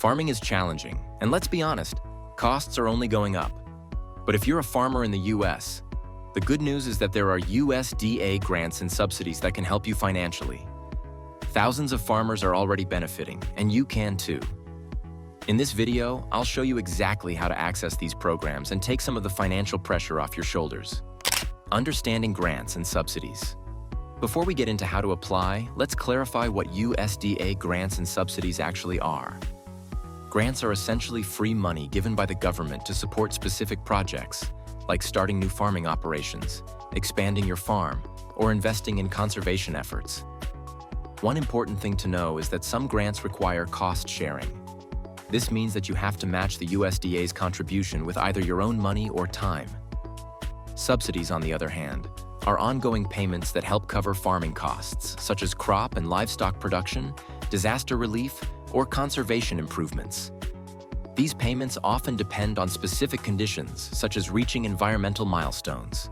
Farming is challenging, and let's be honest, costs are only going up. But if you're a farmer in the US, the good news is that there are USDA grants and subsidies that can help you financially. Thousands of farmers are already benefiting, and you can too. In this video, I'll show you exactly how to access these programs and take some of the financial pressure off your shoulders. Understanding grants and subsidies. Before we get into how to apply, let's clarify what USDA grants and subsidies actually are. Grants are essentially free money given by the government to support specific projects, like starting new farming operations, expanding your farm, or investing in conservation efforts. One important thing to know is that some grants require cost sharing. This means that you have to match the USDA's contribution with either your own money or time. Subsidies, on the other hand, are ongoing payments that help cover farming costs, such as crop and livestock production, disaster relief, or conservation improvements. These payments often depend on specific conditions, such as reaching environmental milestones.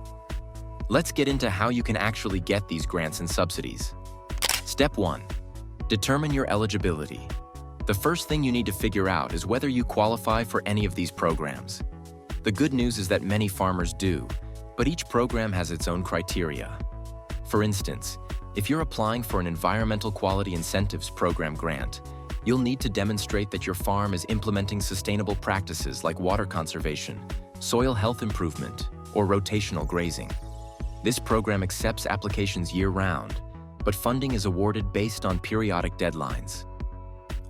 Let's get into how you can actually get these grants and subsidies. Step 1. Determine your eligibility. The first thing you need to figure out is whether you qualify for any of these programs. The good news is that many farmers do, but each program has its own criteria. For instance, if you're applying for an Environmental Quality Incentives Program grant, you'll need to demonstrate that your farm is implementing sustainable practices like water conservation, soil health improvement, or rotational grazing. This program accepts applications year-round, but funding is awarded based on periodic deadlines.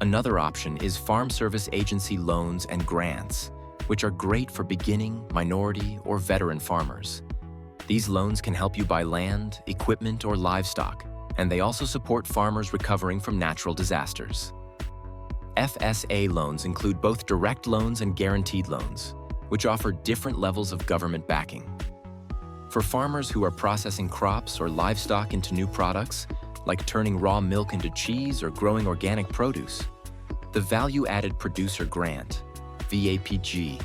Another option is Farm Service Agency loans and grants, which are great for beginning, minority, or veteran farmers. These loans can help you buy land, equipment, or livestock, and they also support farmers recovering from natural disasters. FSA loans include both direct loans and guaranteed loans, which offer different levels of government backing. For farmers who are processing crops or livestock into new products, like turning raw milk into cheese or growing organic produce, the Value-Added Producer Grant, VAPG,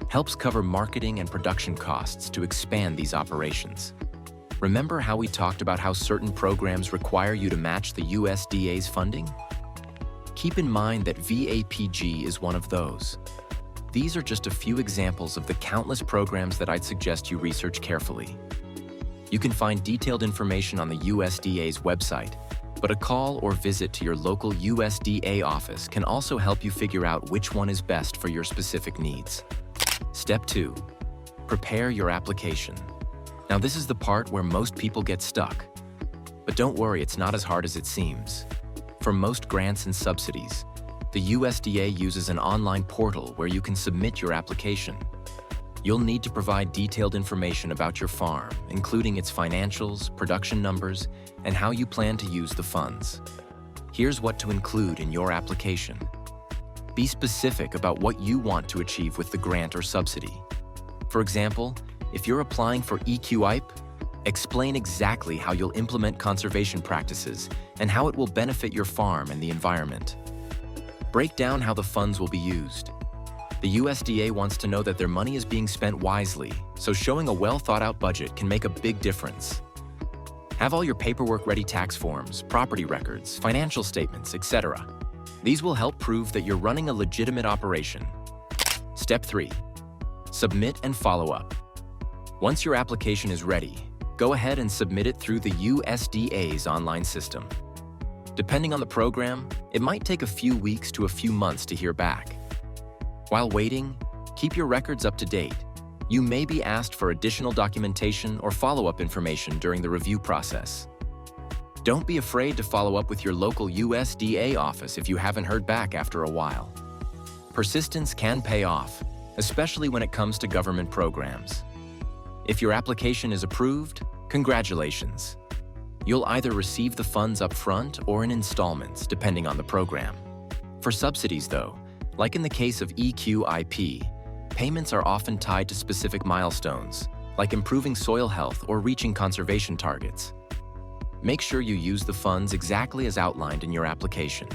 helps cover marketing and production costs to expand these operations. Remember how we talked about how certain programs require you to match the USDA's funding? Keep in mind that VAPG is one of those. These are just a few examples of the countless programs that I'd suggest you research carefully. You can find detailed information on the USDA's website, but a call or visit to your local USDA office can also help you figure out which one is best for your specific needs. Step 2. Prepare your application. Now, this is the part where most people get stuck. But don't worry, it's not as hard as it seems. For most grants and subsidies, the USDA uses an online portal where you can submit your application. You'll need to provide detailed information about your farm, including its financials, production numbers, and how you plan to use the funds. Here's what to include in your application. Be specific about what you want to achieve with the grant or subsidy. For example, if you're applying for EQIP, explain exactly how you'll implement conservation practices and how it will benefit your farm and the environment. Break down how the funds will be used. The USDA wants to know that their money is being spent wisely, so showing a well-thought-out budget can make a big difference. Have all your paperwork-ready tax forms, property records, financial statements, etc. These will help prove that you're running a legitimate operation. Step 3. Submit and follow up. Once your application is ready, go ahead and submit it through the USDA's online system. Depending on the program, it might take a few weeks to a few months to hear back. While waiting, keep your records up to date. You may be asked for additional documentation or follow-up information during the review process. Don't be afraid to follow up with your local USDA office if you haven't heard back after a while. Persistence can pay off, especially when it comes to government programs. If your application is approved, congratulations. You'll either receive the funds up front or in installments, depending on the program. For subsidies, though, like in the case of EQIP, payments are often tied to specific milestones, like improving soil health or reaching conservation targets. Make sure you use the funds exactly as outlined in your application.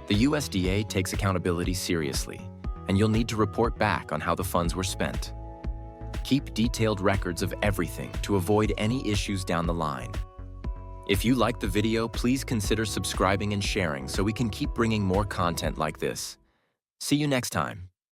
The USDA takes accountability seriously, and you'll need to report back on how the funds were spent. Keep detailed records of everything to avoid any issues down the line. If you liked the video, please consider subscribing and sharing so we can keep bringing more content like this. See you next time.